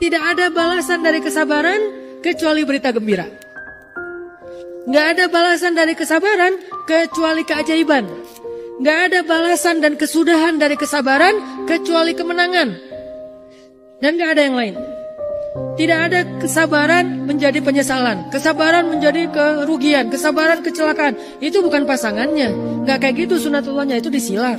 Tidak ada balasan dari kesabaran kecuali berita gembira. Nggak ada balasan dari kesabaran kecuali keajaiban. Nggak ada balasan dan kesudahan dari kesabaran kecuali kemenangan. Dan nggak ada yang lain. Tidak ada kesabaran menjadi penyesalan, kesabaran menjadi kerugian, kesabaran kecelakaan. Itu bukan pasangannya. Nggak kayak gitu sunatullahnya, itu disilar.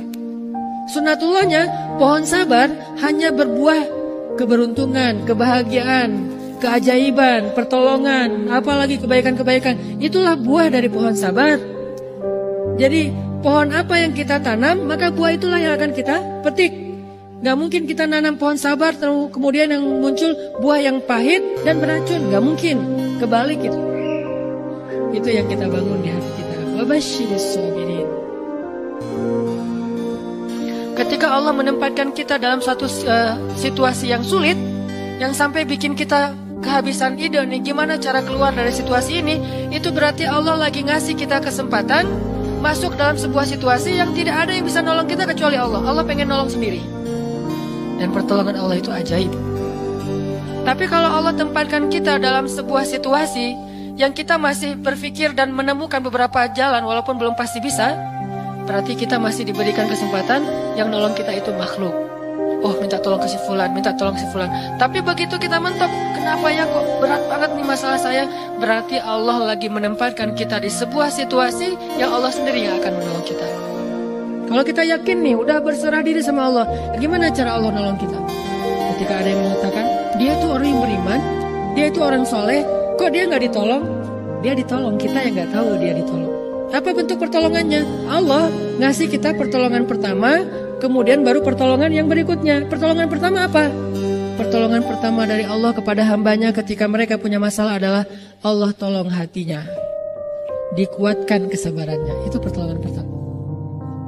Sunatullahnya pohon sabar hanya berbuah keberuntungan, kebahagiaan, keajaiban, pertolongan, apalagi kebaikan-kebaikan. Itulah buah dari pohon sabar. Jadi pohon apa yang kita tanam, maka buah itulah yang akan kita petik. Gak mungkin kita nanam pohon sabar kemudian yang muncul buah yang pahit dan beracun. Gak mungkin. Kebalik itu. Itu yang kita bangun di hati kita. Wabashiris sabirin. Ketika Allah menempatkan kita dalam satu situasi yang sulit, yang sampai bikin kita kehabisan ide nih gimana cara keluar dari situasi ini, itu berarti Allah lagi ngasih kita kesempatan masuk dalam sebuah situasi yang tidak ada yang bisa nolong kita kecuali Allah. Allah pengen nolong sendiri. Dan pertolongan Allah itu ajaib. Tapi kalau Allah tempatkan kita dalam sebuah situasi yang kita masih berpikir dan menemukan beberapa jalan walaupun belum pasti bisa, berarti kita masih diberikan kesempatan yang nolong kita itu makhluk. Oh, minta tolong ke si fulan, minta tolong ke si fulan. Tapi begitu kita mentok, kenapa ya kok berat banget nih masalah saya? Berarti Allah lagi menempatkan kita di sebuah situasi yang Allah sendiri yang akan menolong kita. Kalau kita yakin nih, udah berserah diri sama Allah, gimana cara Allah nolong kita? Ketika ada yang mengatakan, dia itu orang yang beriman, dia itu orang soleh, kok dia nggak ditolong? Dia ditolong, kita yang nggak tahu dia ditolong. Apa bentuk pertolongannya? Allah ngasih kita pertolongan pertama, kemudian baru pertolongan yang berikutnya. Pertolongan pertama apa? Pertolongan pertama dari Allah kepada hambanya ketika mereka punya masalah adalah Allah tolong hatinya. Dikuatkan kesabarannya, itu pertolongan pertama.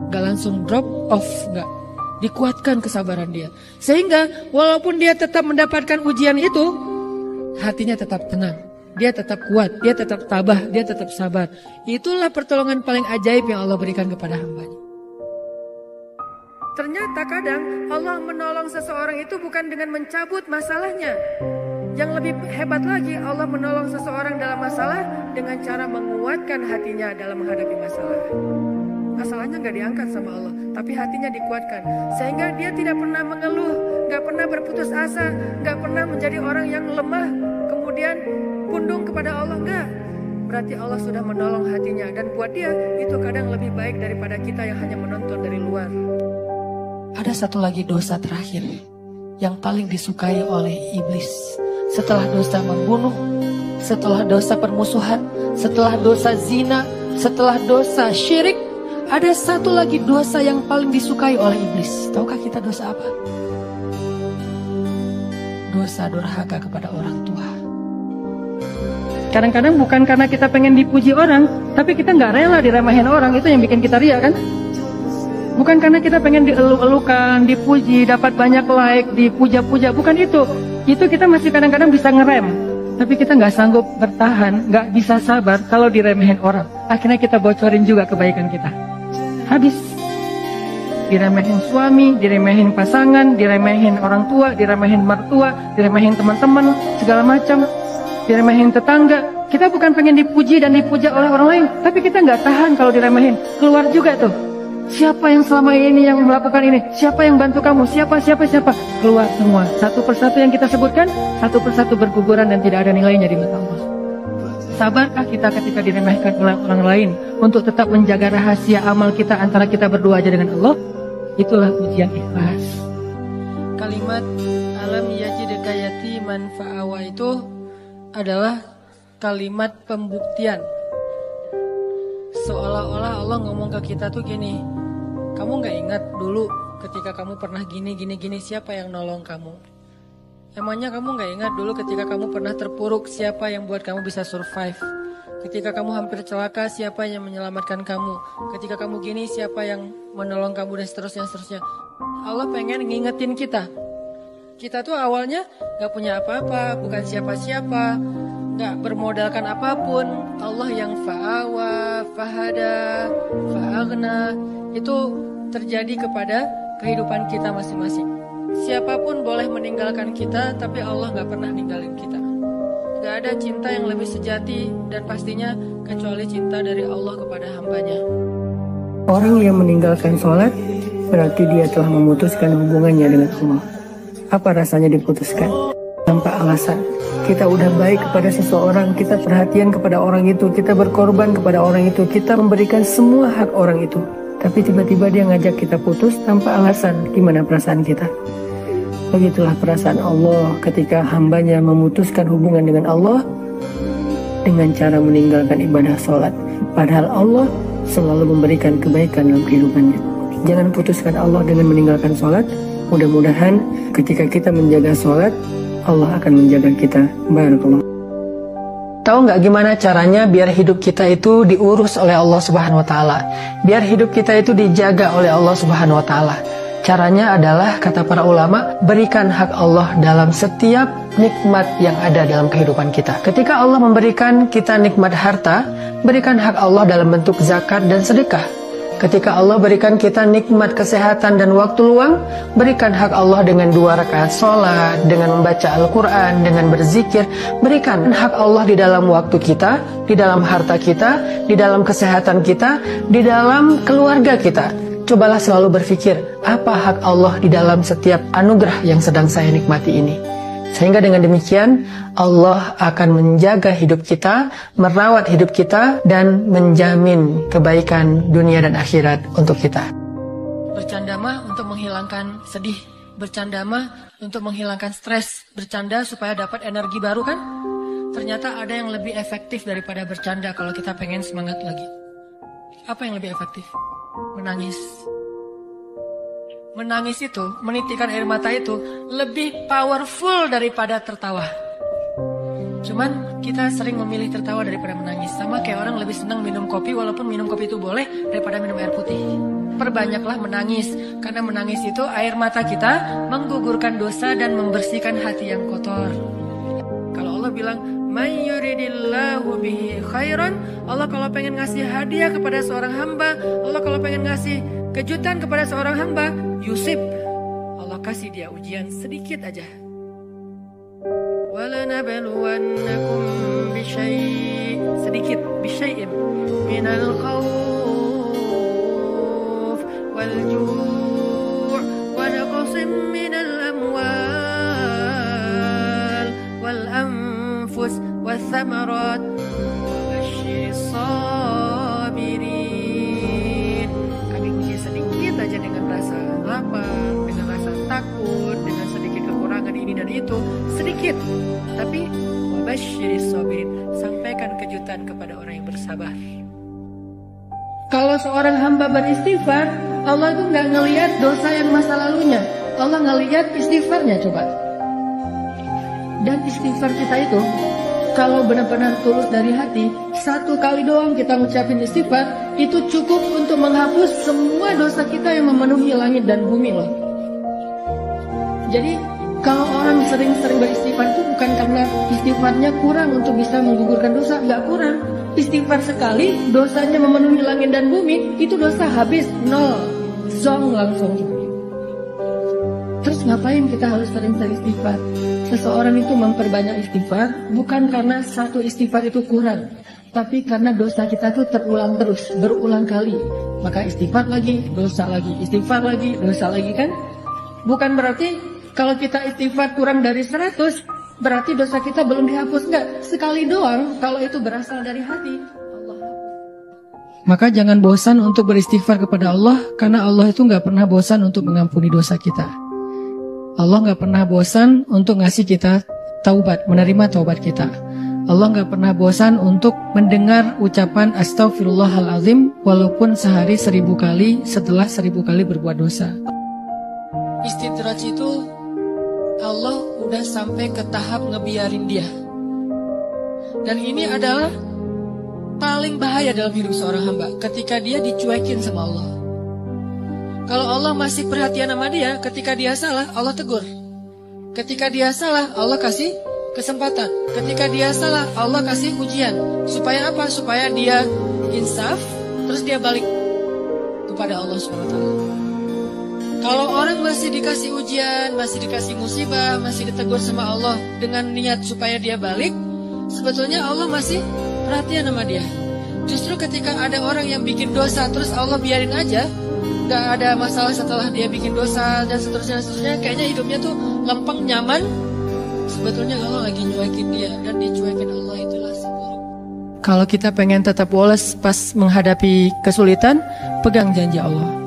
Gak langsung drop off, gak. Dikuatkan kesabaran dia. Sehingga walaupun dia tetap mendapatkan ujian itu, hatinya tetap tenang. Dia tetap kuat, dia tetap tabah, dia tetap sabar. Itulah pertolongan paling ajaib yang Allah berikan kepada hambanya. Ternyata kadang Allah menolong seseorang itu bukan dengan mencabut masalahnya. Yang lebih hebat lagi, Allah menolong seseorang dalam masalah dengan cara menguatkan hatinya dalam menghadapi masalah. Masalahnya gak diangkat sama Allah, tapi hatinya dikuatkan. Sehingga dia tidak pernah mengeluh, gak pernah berputus asa, gak pernah menjadi orang yang lemah, kemudian pundung kepada Allah, enggak. Berarti Allah sudah menolong hatinya. Dan buat dia, itu kadang lebih baik daripada kita yang hanya menonton dari luar. Ada satu lagi dosa terakhir yang paling disukai oleh iblis. Setelah dosa membunuh, setelah dosa permusuhan, setelah dosa zina, setelah dosa syirik, ada satu lagi dosa yang paling disukai oleh iblis. Tahukah kita dosa apa? Dosa durhaka kepada orang tua. Kadang-kadang bukan karena kita pengen dipuji orang, tapi kita nggak rela diremehin orang. Itu yang bikin kita ria kan? Bukan karena kita pengen dielu-elukan, dipuji, dapat banyak like, dipuja-puja. Bukan itu. Itu kita masih kadang-kadang bisa ngerem. Tapi kita nggak sanggup bertahan, nggak bisa sabar kalau diremehin orang. Akhirnya kita bocorin juga kebaikan kita. Habis. Diremehin suami, diremehin pasangan, diremehin orang tua, diremehin mertua, diremehin teman-teman, segala macam. Diremehin tetangga. Kita bukan pengen dipuji dan dipuja oleh orang lain, tapi kita nggak tahan kalau diremehin. Keluar juga tuh. Siapa yang selama ini yang melakukan ini? Siapa yang bantu kamu? Siapa? Keluar semua. Satu persatu yang kita sebutkan, satu persatu berguguran dan tidak ada nilainya di mata Allah. Sabarkah kita ketika diremehkan oleh orang lain untuk tetap menjaga rahasia amal kita antara kita berdua aja dengan Allah? Itulah ujian ikhlas. Kalimat alam yajidka yatiman fa'awa itu adalah kalimat pembuktian. Seolah-olah Allah ngomong ke kita tuh gini, kamu gak ingat dulu ketika kamu pernah gini, siapa yang nolong kamu? Emangnya kamu gak ingat dulu ketika kamu pernah terpuruk, siapa yang buat kamu bisa survive? Ketika kamu hampir celaka, siapa yang menyelamatkan kamu? Ketika kamu gini, siapa yang menolong kamu dan seterusnya. Allah pengen ngingetin kita. Kita tuh awalnya gak punya apa-apa, bukan siapa-siapa, gak bermodalkan apapun. Allah yang fa'awa, fahada, fa'agna, itu terjadi kepada kehidupan kita masing-masing. Siapapun boleh meninggalkan kita, tapi Allah gak pernah ninggalin kita. Gak ada cinta yang lebih sejati dan pastinya kecuali cinta dari Allah kepada hambanya. Orang yang meninggalkan sholat berarti dia telah memutuskan hubungannya dengan Allah. Apa rasanya diputuskan? Tanpa alasan. Kita udah baik kepada seseorang, kita perhatian kepada orang itu, kita berkorban kepada orang itu, kita memberikan semua hak orang itu. Tapi tiba-tiba dia ngajak kita putus tanpa alasan. Gimana perasaan kita? Begitulah perasaan Allah ketika hambanya memutuskan hubungan dengan Allah dengan cara meninggalkan ibadah sholat. Padahal Allah selalu memberikan kebaikan dalam kehidupannya. Jangan putuskan Allah dengan meninggalkan sholat. Mudah-mudahan ketika kita menjaga sholat, Allah akan menjaga kita. Barakallah. Tahu nggak gimana caranya biar hidup kita itu diurus oleh Allah Subhanahu Wa Taala? Biar hidup kita itu dijaga oleh Allah Subhanahu Wa Taala. Caranya adalah, kata para ulama, berikan hak Allah dalam setiap nikmat yang ada dalam kehidupan kita. Ketika Allah memberikan kita nikmat harta, berikan hak Allah dalam bentuk zakat dan sedekah. Ketika Allah berikan kita nikmat kesehatan dan waktu luang, berikan hak Allah dengan 2 rakaat sholat, dengan membaca Al-Quran, dengan berzikir. Berikan hak Allah di dalam waktu kita, di dalam harta kita, di dalam kesehatan kita, di dalam keluarga kita. Cobalah selalu berpikir, apa hak Allah di dalam setiap anugerah yang sedang saya nikmati ini. Sehingga dengan demikian, Allah akan menjaga hidup kita, merawat hidup kita, dan menjamin kebaikan dunia dan akhirat untuk kita. Bercanda mah untuk menghilangkan sedih. Bercanda mah untuk menghilangkan stres. Bercanda supaya dapat energi baru kan? Ternyata ada yang lebih efektif daripada bercanda kalau kita pengen semangat lagi. Apa yang lebih efektif? Menangis. Menangis itu, menitikkan air mata itu lebih powerful daripada tertawa. Cuman kita sering memilih tertawa daripada menangis. Sama kayak orang lebih senang minum kopi walaupun minum kopi itu boleh daripada minum air putih. Perbanyaklah menangis, karena menangis itu air mata kita menggugurkan dosa dan membersihkan hati yang kotor. Kalau Allah bilang, "May yuridillahu bihi khairan", Allah kalau pengen ngasih hadiah kepada seorang hamba, Allah kalau pengen ngasih kejutan kepada seorang hamba, yusib, Allah kasih dia ujian sedikit aja. Walanabluwannakum bisyai', sedikit, bisyai'in minal khawf wal ju' wa naqsim minal amwal wal anfus wal thamarat wa basyiris sabirin. Kami uji sedikit aja dengan rasa lapar, dengan rasa takut, dengan sedikit kekurangan ini dan itu, sedikit. Tapi wabasyiris sabirin, sampaikan kejutan kepada orang yang bersabar. Kalau seorang hamba beristighfar, Allah itu nggak ngelihat dosa yang masa lalunya, Allah ngelihat istighfarnya. Coba. Dan istighfar kita itu, kalau benar-benar tulus dari hati, 1 kali doang kita ngucapin istighfar, itu cukup untuk menghapus semua dosa kita yang memenuhi langit dan bumi loh. Jadi kalau orang sering-sering beristighfar itu bukan karena istighfarnya kurang untuk bisa menggugurkan dosa, nggak kurang. Istighfar sekali, dosanya memenuhi langit dan bumi, itu dosa habis, 0, zong langsung. Terus ngapain kita harus sering-sering istighfar? Seseorang itu memperbanyak istighfar bukan karena satu istighfar itu kurang, tapi karena dosa kita itu terulang terus, berulang kali. Maka istighfar lagi, dosa lagi, istighfar lagi, dosa lagi kan? Bukan berarti kalau kita istighfar kurang dari 100, berarti dosa kita belum dihapus. Enggak, sekali doang kalau itu berasal dari hati, Allah hapus. Maka jangan bosan untuk beristighfar kepada Allah, karena Allah itu nggak pernah bosan untuk mengampuni dosa kita. Allah nggak pernah bosan untuk ngasih kita taubat, menerima taubat kita. Allah nggak pernah bosan untuk mendengar ucapan Astaghfirullahaladzim walaupun sehari 1000 kali setelah 1000 kali berbuat dosa. Istidraj itu Allah udah sampai ke tahap ngebiarin dia. Dan ini adalah paling bahaya dalam hidup seorang hamba, ketika dia dicuekin sama Allah. Kalau Allah masih perhatian sama dia, ketika dia salah, Allah tegur. Ketika dia salah, Allah kasih kesempatan. Ketika dia salah, Allah kasih ujian. Supaya apa? Supaya dia insaf, terus dia balik kepada Allah SWT. Kalau orang masih dikasih ujian, masih dikasih musibah, masih ditegur sama Allah dengan niat supaya dia balik, sebetulnya Allah masih perhatian sama dia. Justru ketika ada orang yang bikin dosa terus Allah biarin aja, gak ada masalah setelah dia bikin dosa dan seterusnya, kayaknya hidupnya tuh lempeng, nyaman. Sebetulnya Allah lagi nyuekin dia, dan dicuekin Allah itulah seburuk. Kalau kita pengen tetap woles pas menghadapi kesulitan, pegang janji Allah.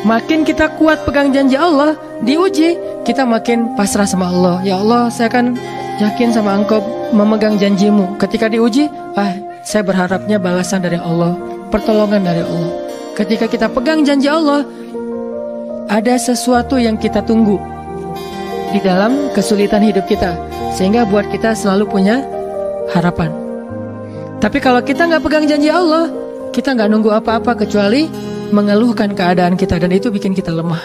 Makin kita kuat pegang janji Allah, diuji, kita makin pasrah sama Allah. Ya Allah, saya kan yakin sama Engkau memegang janjimu. Ketika diuji, saya berharapnya balasan dari Allah, pertolongan dari Allah. Ketika kita pegang janji Allah, ada sesuatu yang kita tunggu di dalam kesulitan hidup kita, sehingga buat kita selalu punya harapan. Tapi kalau kita nggak pegang janji Allah, kita nggak nunggu apa-apa kecuali mengeluhkan keadaan kita, dan itu bikin kita lemah.